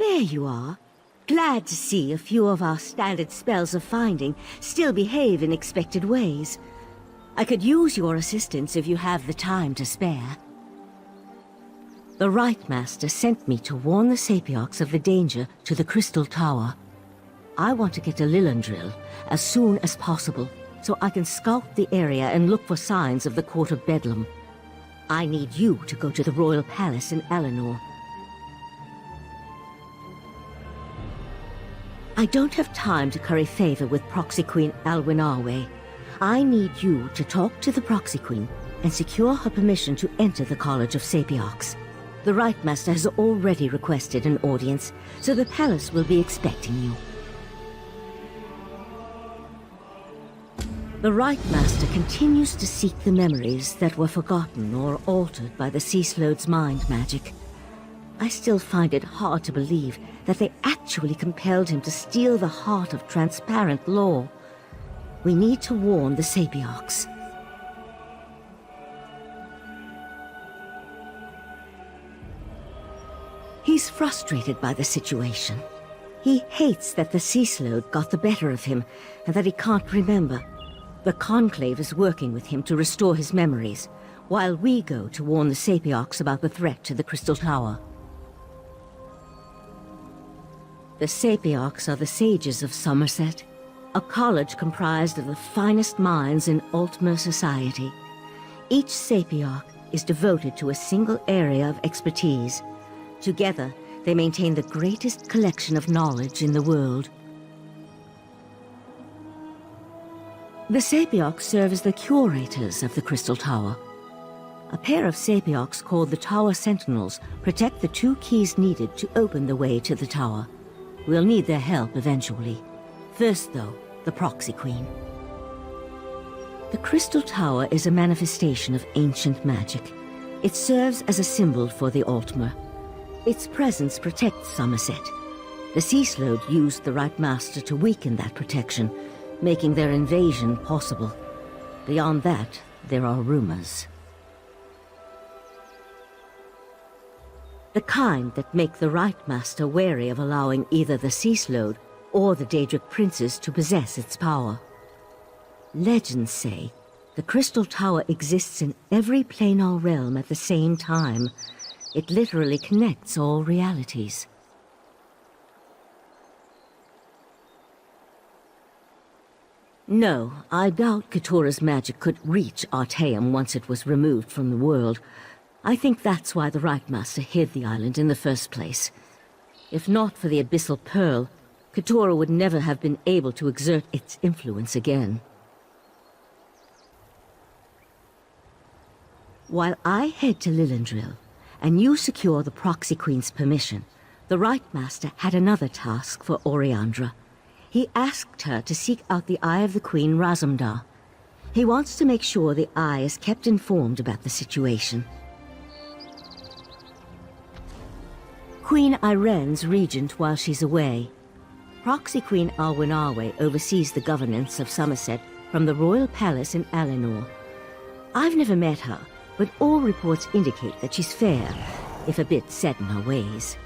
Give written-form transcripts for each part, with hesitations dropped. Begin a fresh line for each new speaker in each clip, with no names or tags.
There you are. Glad to see a few of our standard spells of finding still behave in expected ways. I could use your assistance if you have the time to spare. The Rite Master sent me to warn the Sapiox of the danger to the Crystal Tower. I want to get to Lillandril as soon as possible, so I can scout the area and look for signs of the Court of Bedlam. I need you to go to the Royal Palace in Alinor. I don't have time to curry favor with Proxy Queen Alwyn Arway. I need you to talk to the Proxy Queen and secure her permission to enter the College of Sapiox. The Rite Master has already requested an audience, so the palace will be expecting you. The Rite Master continues to seek the memories that were forgotten or altered by the Ceaseload's mind magic. I still find it hard to believe that they actually compelled him to steal the heart of transparent law. We need to warn the Sapiox. He's frustrated by the situation. He hates that the Ceaseload got the better of him and that he can't remember. The Conclave is working with him to restore his memories, while we go to warn the Sapiox about the threat to the Crystal Tower. The Sapiox are the sages of Summerset, a college comprised of the finest minds in Altmer society. Each Sapiox is devoted to a single area of expertise. Together, they maintain the greatest collection of knowledge in the world. The Sapiox serve as the curators of the Crystal Tower. A pair of Sapiox called the Tower Sentinels protect the 2 keys needed to open the way to the tower. We'll need their help eventually. First, though, the Proxy Queen. The Crystal Tower is a manifestation of ancient magic. It serves as a symbol for the Altmer. Its presence protects Summerset. The Ceaseload used the Rite Master to weaken that protection, making their invasion possible. Beyond that, there are rumors. The kind that make the Rite Master wary of allowing either the Ceaseload or the Daedric Princes to possess its power. Legends say the Crystal Tower exists in every planar realm at the same time. It literally connects all realities. No, I doubt Katura's magic could reach Artaeum once it was removed from the world. I think that's why the Rite Master hid the island in the first place. If not for the Abyssal Pearl, Katura would never have been able to exert its influence again. While I head to Lillandril, and you secure the Proxy Queen's permission, the Rite Master had another task for Oriandra. He asked her to seek out the Eye of the Queen Razumdar. He wants to make sure the Eye is kept informed about the situation. Queen Irene's regent while she's away. Proxy Queen Alwyn Arway oversees the governance of Summerset from the Royal Palace in Alinor. I've never met her, but all reports indicate that she's fair, if a bit set in her ways.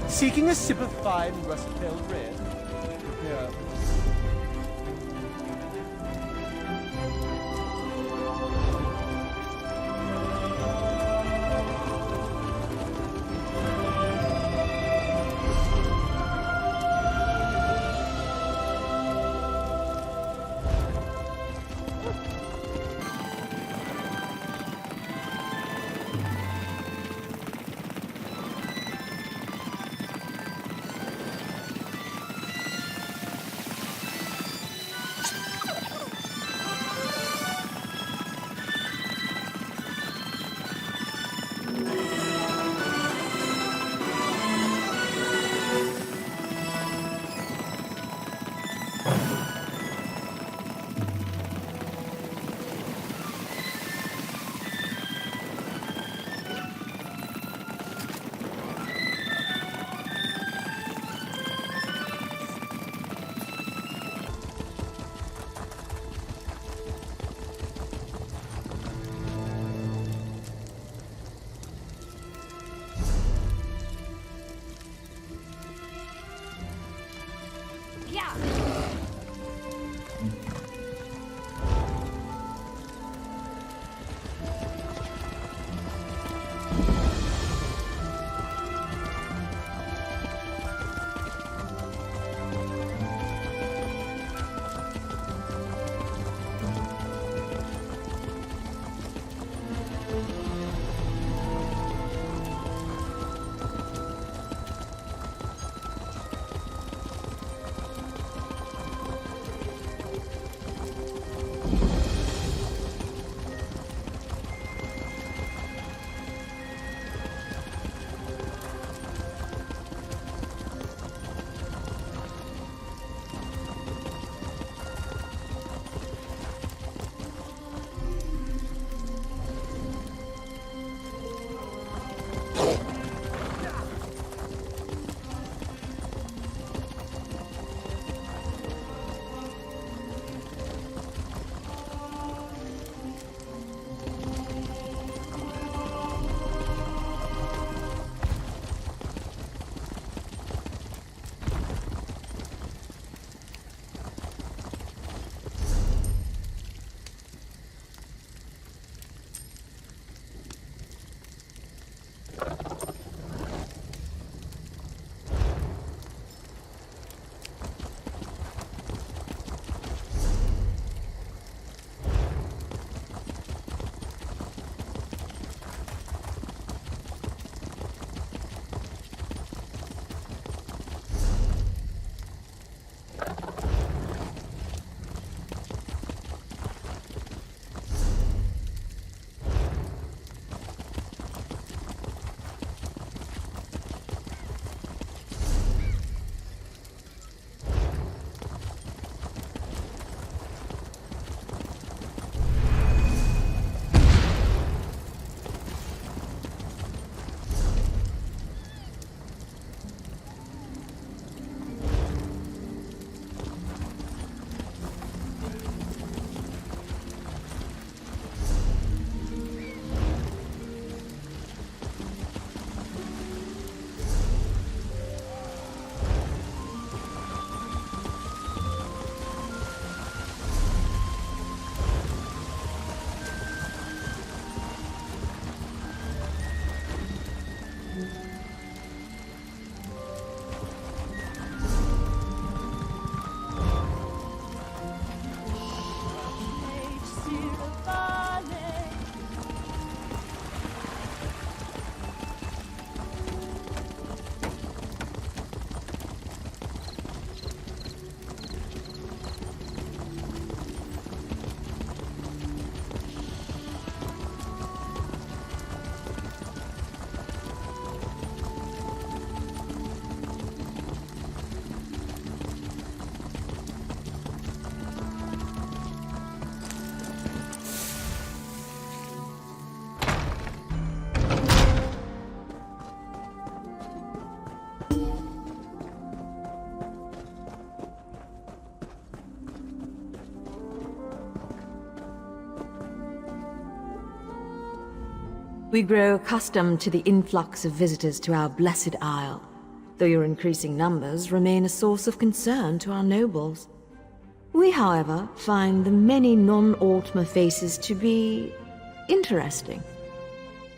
Seeking a sip of fine rust-pale red? Yeah.
We grow accustomed to the influx of visitors to our blessed isle, though your increasing numbers remain a source of concern to our nobles. We, however, find the many non-Altmer faces to be interesting.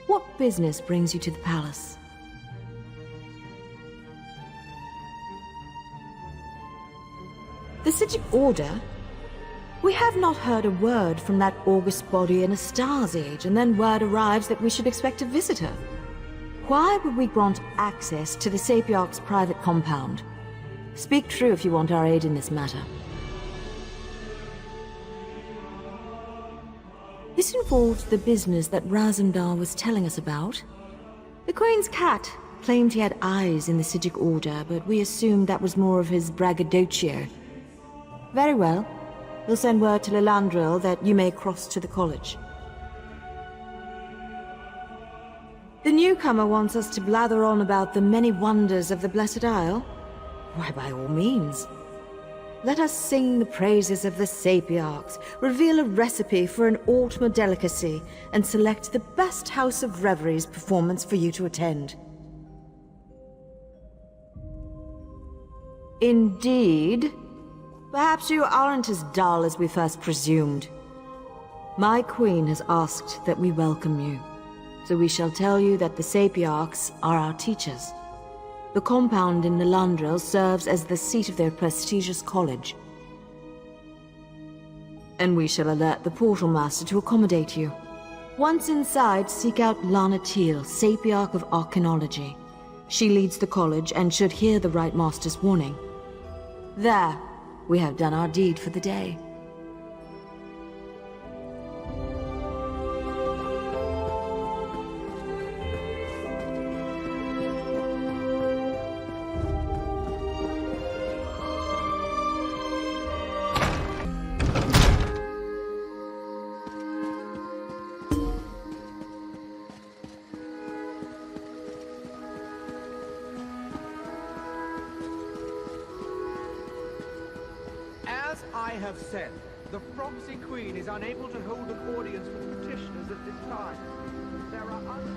What business brings you to the palace? The Sigic Order? We have not heard a word from that august body in a star's age, and then word arrives that we should expect a visitor. Why would we grant access to the Sapiarch's private compound? Speak true if you want our aid in this matter. This involved the business that Razumdar was telling us about. The Queen's cat claimed he had eyes in the Sigic Order, but we assumed that was more of his braggadocio. Very well. We'll send word to Lilandril that you may cross to the college. The newcomer wants us to blather on about the many wonders of the Blessed Isle. Why, by all means. Let us sing the praises of the Sapiarchs, reveal a recipe for an Altmer delicacy, and select the best House of Reveries performance for you to attend. Indeed. Perhaps you aren't as dull as we first presumed. My queen has asked that we welcome you, so we shall tell you that the Sapiarchs are our teachers. The compound in Lilandril serves as the seat of their prestigious college. And we shall alert the Portal Master to accommodate you. Once inside, seek out Lana Teal, Sapiarch of Arcanology. She leads the college and should hear the Right Master's warning. There. We have done our deed for the day.
As I have said, the Proxy Queen is unable to hold an audience with petitioners at this time. There are other...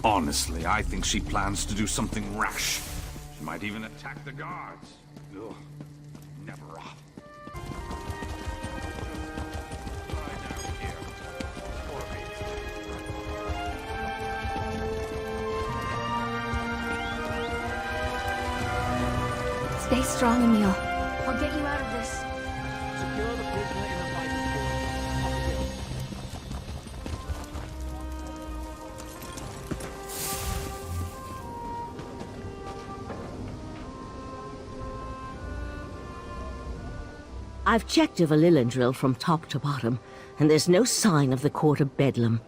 Honestly, I think she plans to do something rash. She might even attack the guards. Ugh. Never off.
Stay strong, Emil. I'll get you out of this.
Secure the prisoner in a fighting point.
I've checked over Lilendrill from top to bottom, and there's no sign of the Court of Bedlam.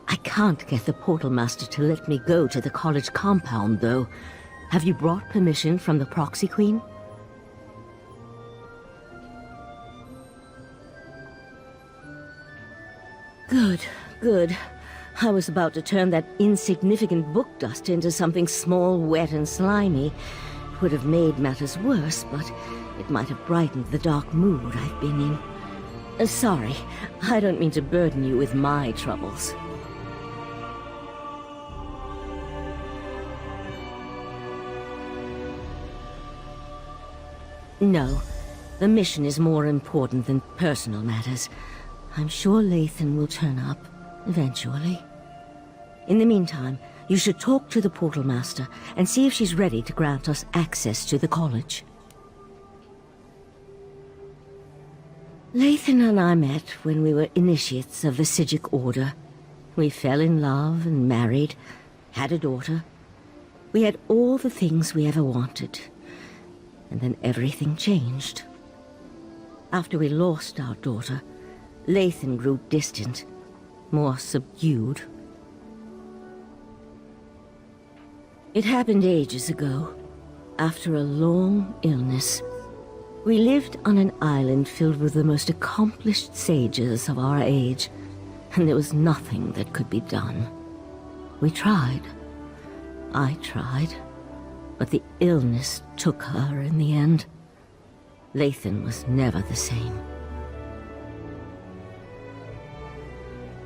I can't get the Portal Master to let me go to the college compound, though. Have you brought permission from the Proxy Queen? Good, good. I was about to turn that insignificant book dust into something small, wet, and slimy. It would have made matters worse, but it might have brightened the dark mood I've been in. Sorry, I don't mean to burden you with my troubles. No, the mission is more important than personal matters. I'm sure Lathan will turn up, eventually. In the meantime, you should talk to the Portal Master and see if she's ready to grant us access to the college. Lathan and I met when we were initiates of the Psijic Order. We fell in love and married, had a daughter. We had all the things we ever wanted. And then everything changed. After we lost our daughter, Lathan grew distant, more subdued. It happened ages ago, after a long illness. We lived on an island filled with the most accomplished sages of our age, and there was nothing that could be done. We tried. I tried. But the illness took her in the end. Lathan was never the same.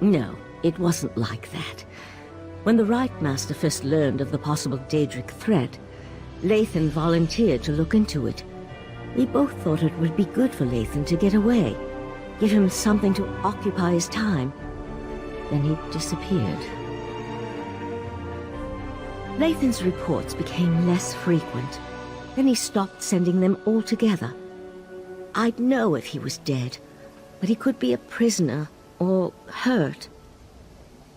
No, it wasn't like that. When the Rite Master first learned of the possible Daedric threat, Lathan volunteered to look into it. We both thought it would be good for Lathan to get away, give him something to occupy his time. Then he disappeared. Lathan's reports became less frequent. Then he stopped sending them altogether. I'd know if he was dead, but he could be a prisoner or hurt.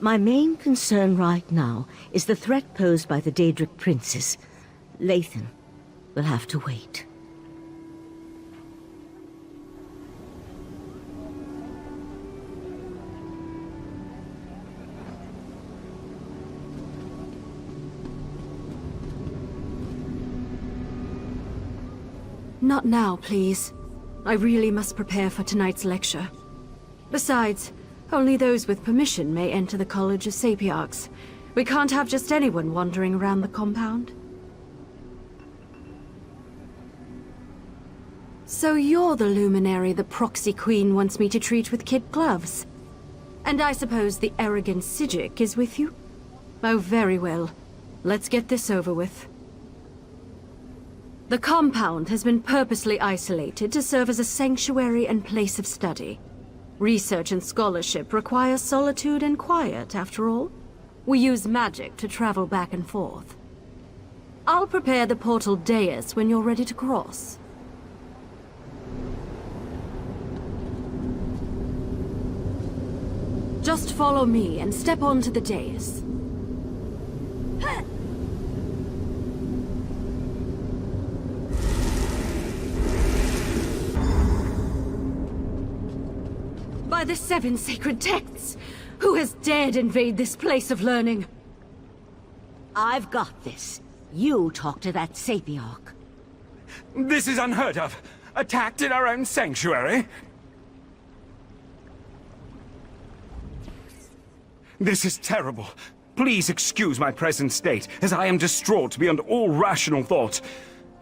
My main concern right now is the threat posed by the Daedric princes. Lathan will have to wait.
Not now, please. I really must prepare for tonight's lecture. Besides, only those with permission may enter the College of Sapiarchs. We can't have just anyone wandering around the compound. So you're the luminary the Proxy Queen wants me to treat with kid gloves. And I suppose the arrogant Psijic is with you? Oh, very well. Let's get this over with. The compound has been purposely isolated to serve as a sanctuary and place of study. Research and scholarship require solitude and quiet, after all. We use magic to travel back and forth. I'll prepare the portal dais when you're ready to cross. Just follow me and step onto the dais. By the 7 sacred texts! Who has dared invade this place of learning?
I've got this. You talk to that Sapiarch.
This is unheard of. Attacked in our own sanctuary? This is terrible. Please excuse my present state, as I am distraught beyond all rational thought.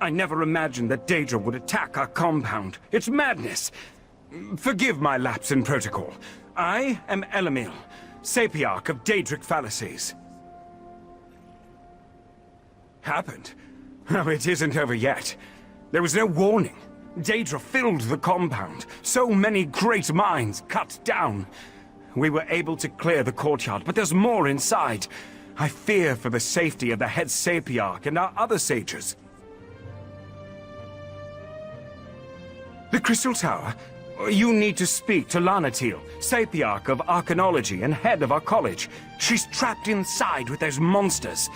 I never imagined that Daedra would attack our compound. It's madness. Forgive my lapse in protocol. I am Elamil, Sapiarch of Daedric Fallacies. Happened? Oh, it isn't over yet. There was no warning. Daedra filled the compound. So many great minds cut down. We were able to clear the courtyard, but there's more inside. I fear for the safety of the head Sapiarch and our other sages. The Crystal Tower? You need to speak to Lanatil, Sapiarch of Arcanology and head of our college. She's trapped inside with those monsters.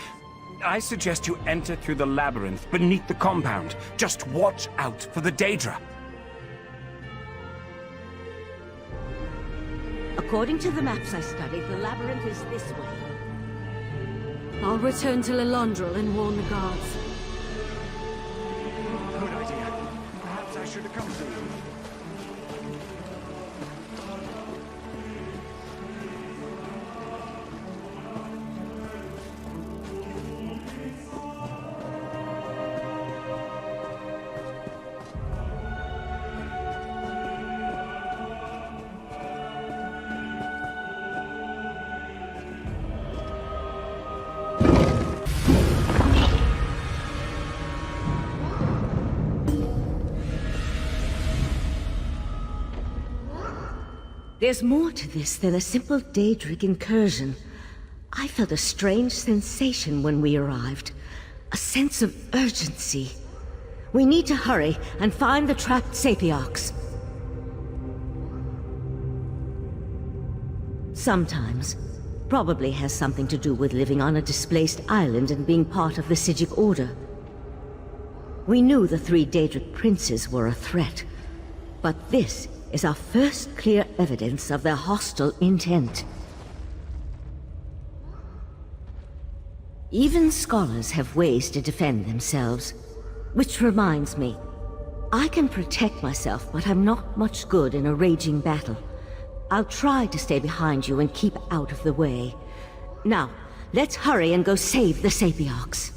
I suggest you enter through the labyrinth beneath the compound. Just watch out for the Daedra.
According to the maps I studied, the labyrinth is this way.
I'll return to Lilondrel and warn the guards.
Good idea. Perhaps I should have come to you.
There's more to this than a simple Daedric incursion. I felt a strange sensation when we arrived. A sense of urgency. We need to hurry and find the trapped Sapiarchs. Sometimes. Probably has something to do with living on a displaced island and being part of the Psijic Order. We knew the 3 Daedric princes were a threat, but this is our first clear evidence of their hostile intent. Even scholars have ways to defend themselves. Which reminds me, I can protect myself, but I'm not much good in a raging battle. I'll try to stay behind you and keep out of the way. Now, let's hurry and go save the Sapiarchs.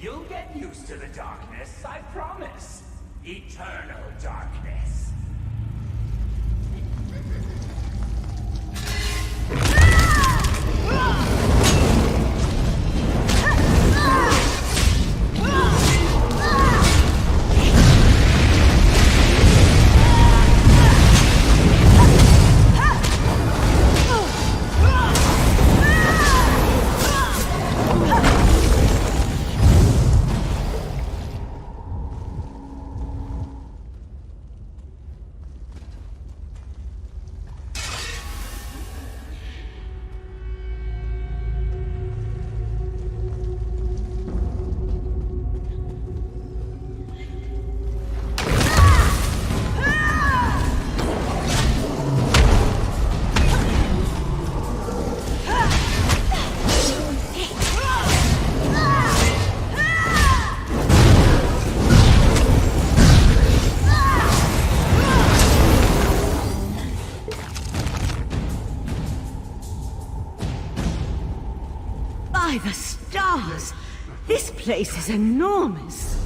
You'll get used to the darkness, I promise. Eternal darkness.
place is enormous.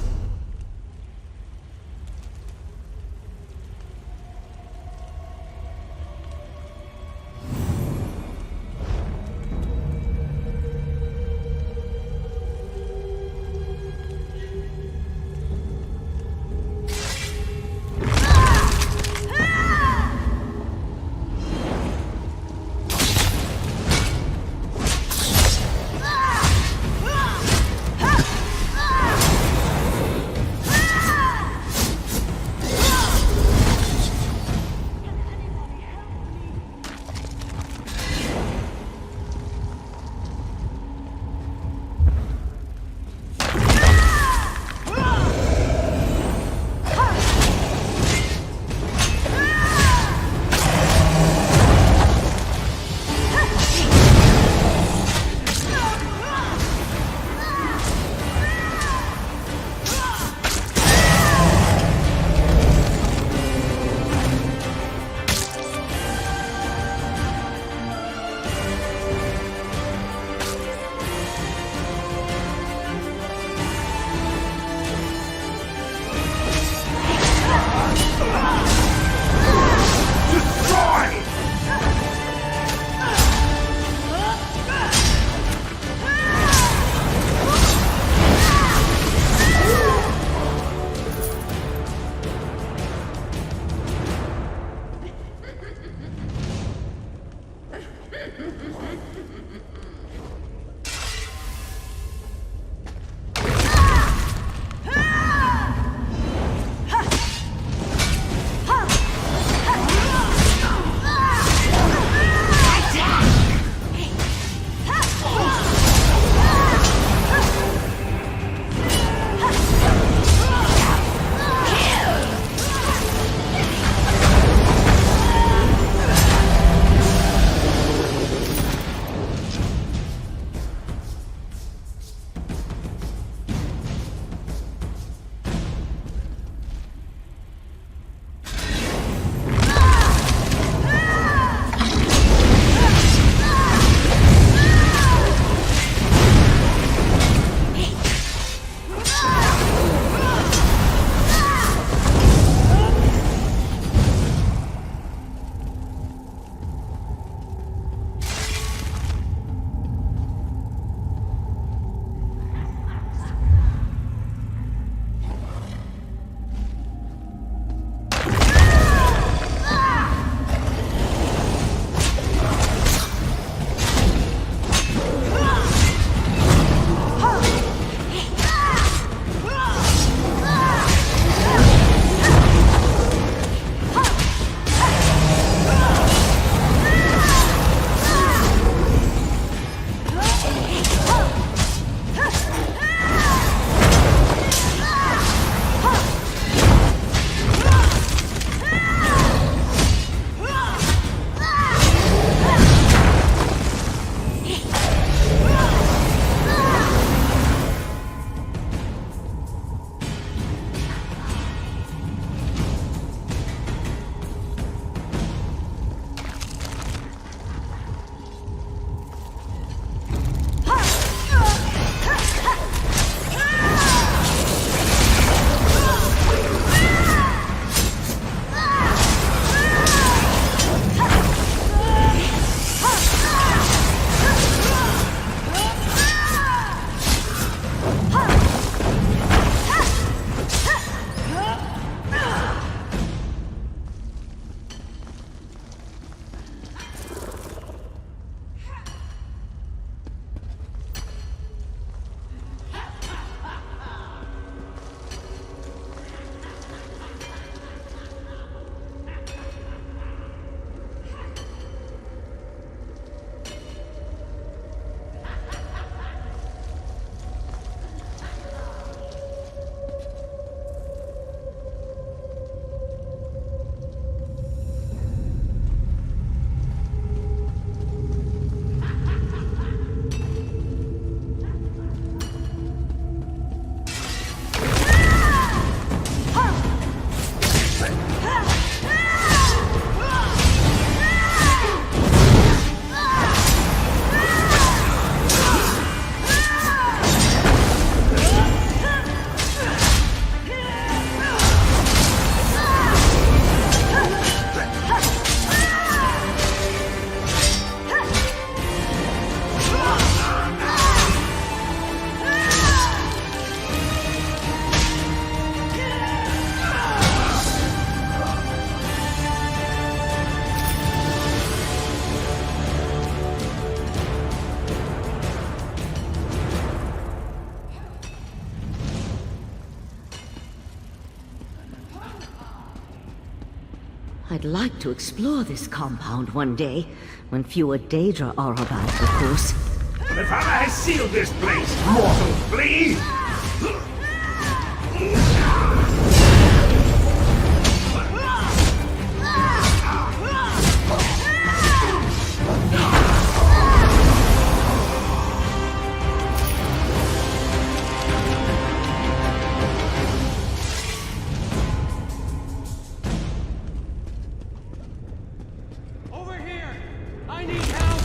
I'd like to explore this compound one day, when fewer Daedra are about, of course.
The Father has sealed this place, mortal flea!
Over here! I need help!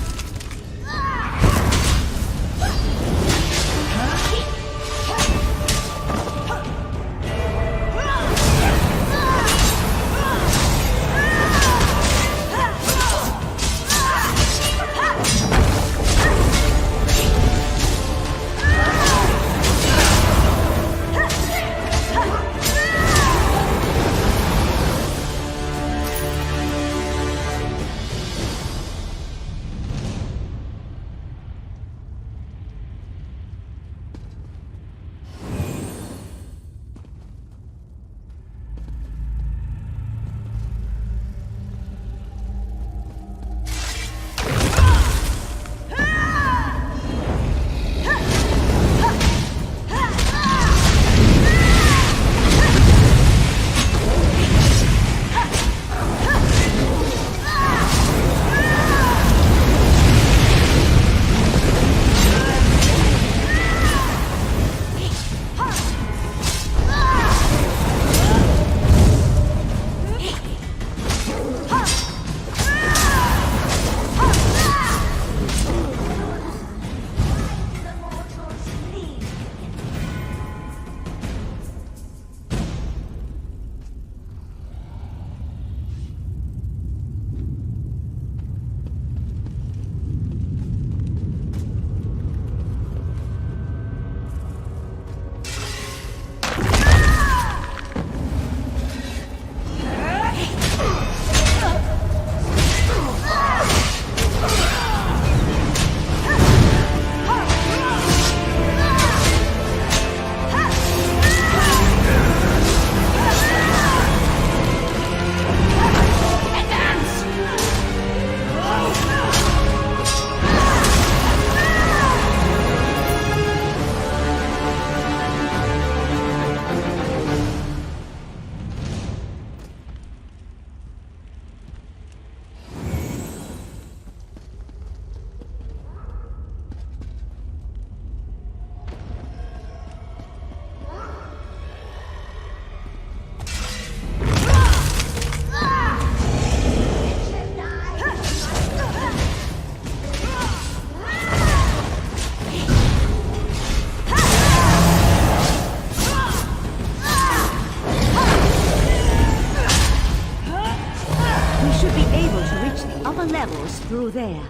Through there.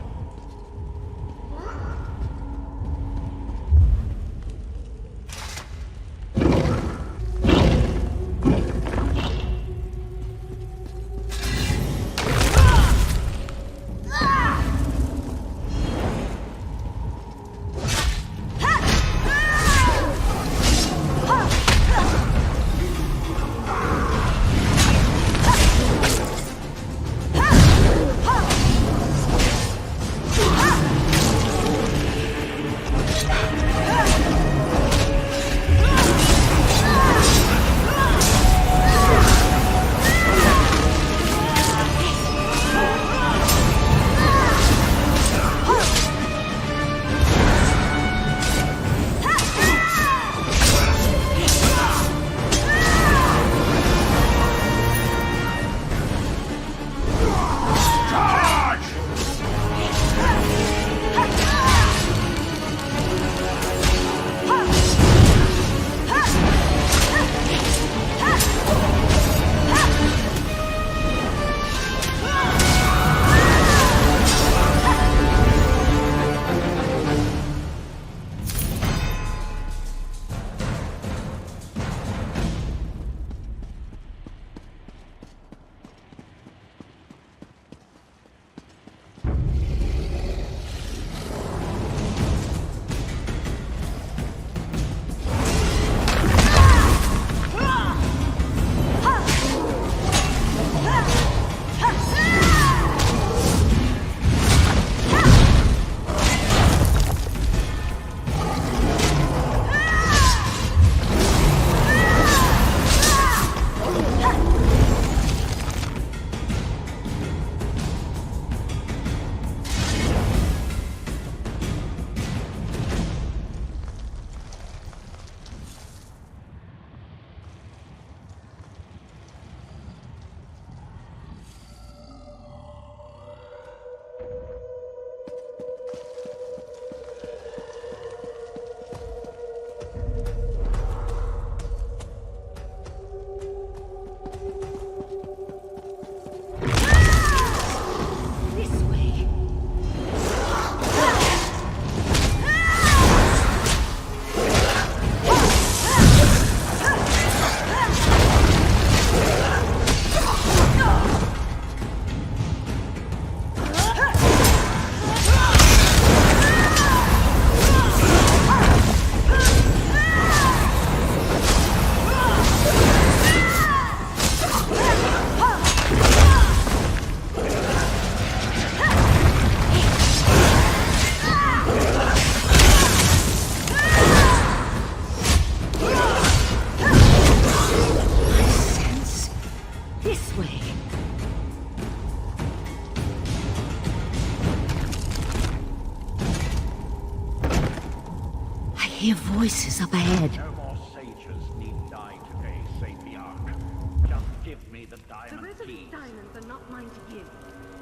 hear voices up ahead.
No more sages need die today, Sapiarch. Just give me the
The
diamond
resolute
keys.
diamonds are not mine to give,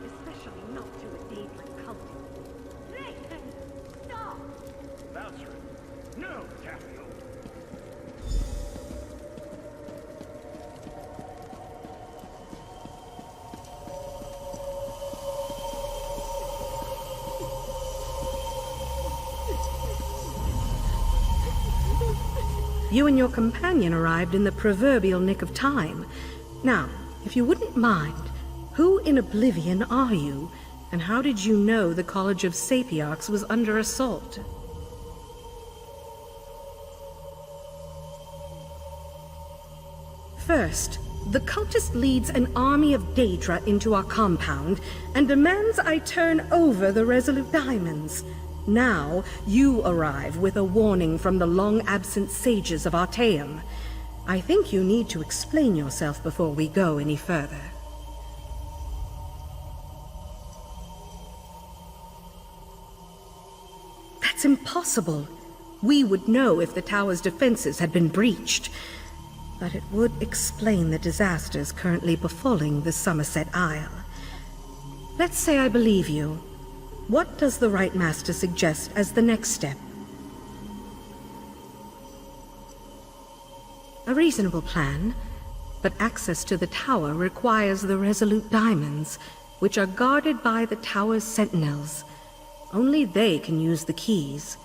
especially not to a Daedric cultist. Nathan, stop!
Valkyrie. No, Tapio.
You and your companion arrived in the proverbial nick of time. Now, if you wouldn't mind, who in Oblivion are you, and how did you know the College of Sapiarchs was under assault? First, the cultist leads an army of Daedra into our compound and demands I turn over the Resolute Diamonds. Now, you arrive with a warning from the long-absent sages of Artaeum. I think you need to explain yourself before we go any further. That's impossible. We would know if the tower's defenses had been breached. But it would explain the disasters currently befalling the Summerset Isle. Let's say I believe you. What does the Right Master suggest as the next step? A reasonable plan, but access to the tower requires the Resolute Diamonds, which are guarded by the tower's Sentinels. Only they can use the keys.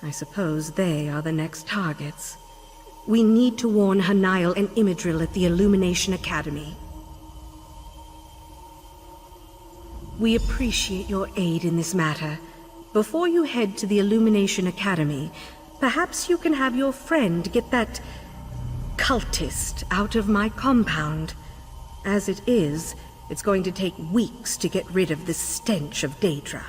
I suppose they are the next targets. We need to warn Hanail and Imidril at the Illumination Academy. We appreciate your aid in this matter. Before you head to the Illumination Academy, perhaps you can have your friend get that cultist out of my compound. As it is, it's going to take weeks to get rid of the stench of Daedra.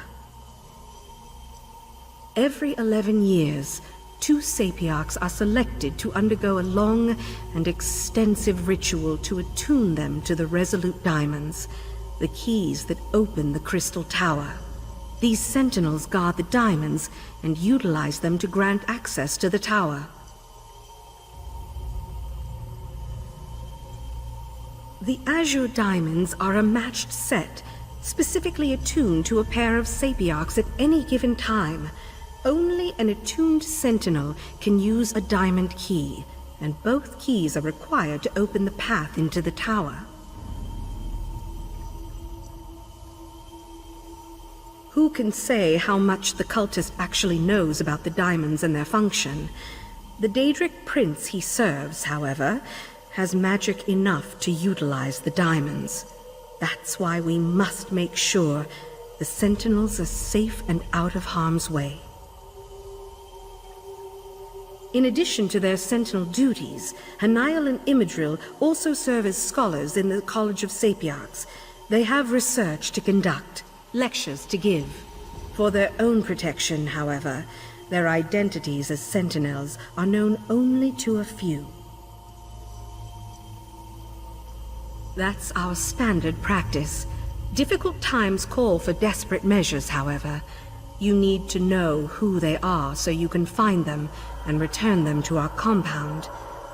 Every 11 years, 2 Sapiarchs are selected to undergo a long and extensive ritual to attune them to the Resolute Diamonds, the keys that open the Crystal Tower. These Sentinels guard the diamonds and utilize them to grant access to the tower. The Azure Diamonds are a matched set, specifically attuned to a pair of Sapiarchs at any given time. Only an attuned Sentinel can use a diamond key, and both keys are required to open the path into the tower. Who can say how much the cultist actually knows about the diamonds and their function? The Daedric prince he serves, however, has magic enough to utilize the diamonds. That's why we must make sure the Sentinels are safe and out of harm's way. In addition to their Sentinel duties, Hanail and Imidril also serve as scholars in the College of Sapiarchs. They have research to conduct, lectures to give. For their own protection, however, their identities as Sentinels are known only to a few. That's our standard practice. Difficult times call for desperate measures, however. You need to know who they are so you can find them and return them to our compound.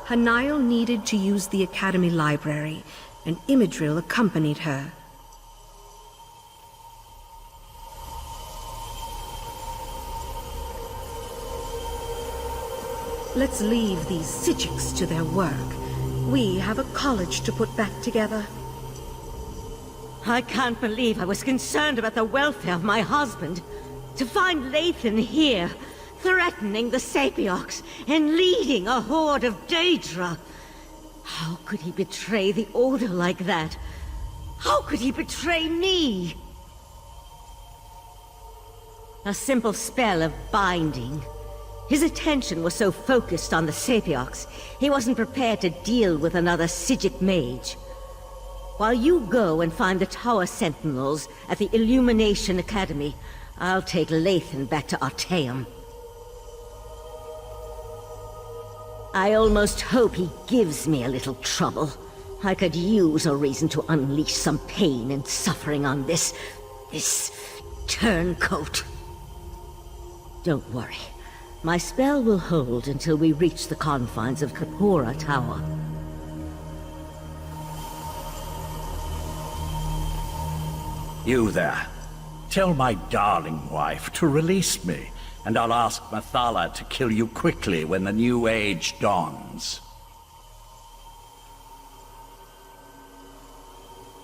Hanail needed to use the Academy library, and Imidril accompanied her. Let's leave these Psijics to their work. We have a college to put back together.
I can't believe I was concerned about the welfare of my husband. To find Lathan here, threatening the Sapiarchs and leading a horde of Daedra. How could he betray the Order like that? How could he betray me? A simple spell of binding. His attention was so focused on the Sapiarchs, he wasn't prepared to deal with another Psijic mage. While you go and find the Tower Sentinels at the Illumination Academy, I'll take Lathan back to Artaeum. I almost hope he gives me a little trouble. I could use a reason to unleash some pain and suffering on this turncoat. Don't worry. My spell will hold until we reach the confines of Kapora Tower.
You there. Tell my darling wife to release me, and I'll ask Valhalla to kill you quickly when the new age dawns.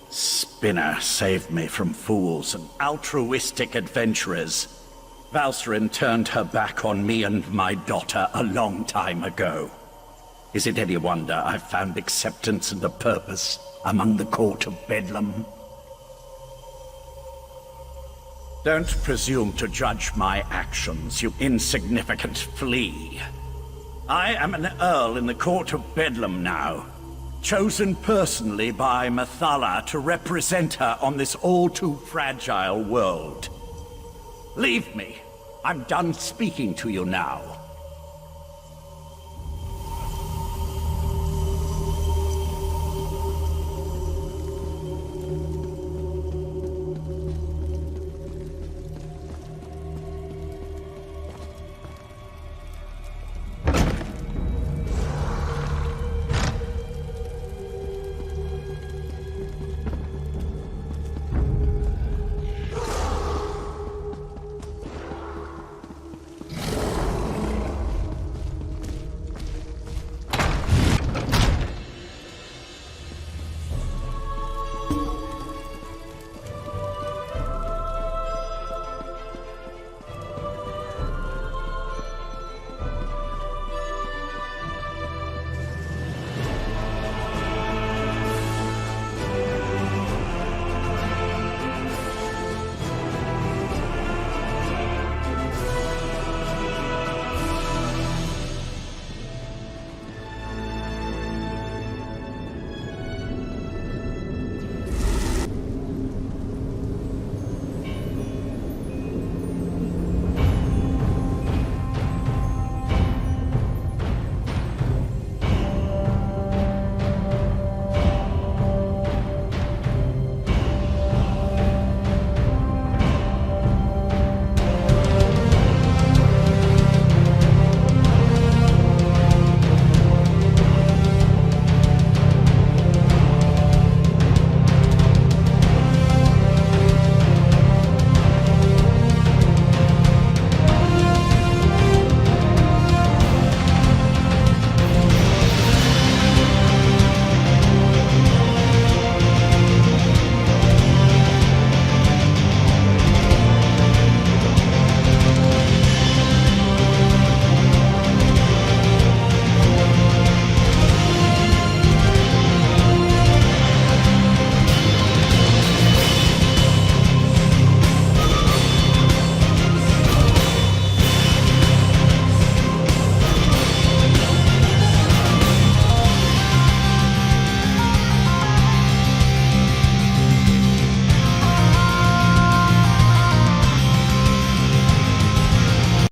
Spinner saved me from fools and altruistic adventurers. Valsaryn turned her back on me and my daughter a long time ago. Is it any wonder I've found acceptance and a purpose among the court of Bedlam? Don't presume to judge my actions, you insignificant flea. I am an earl in the court of Bedlam now, chosen personally by Valhalla to represent her on this all-too-fragile world. Leave me. I'm done speaking to you now.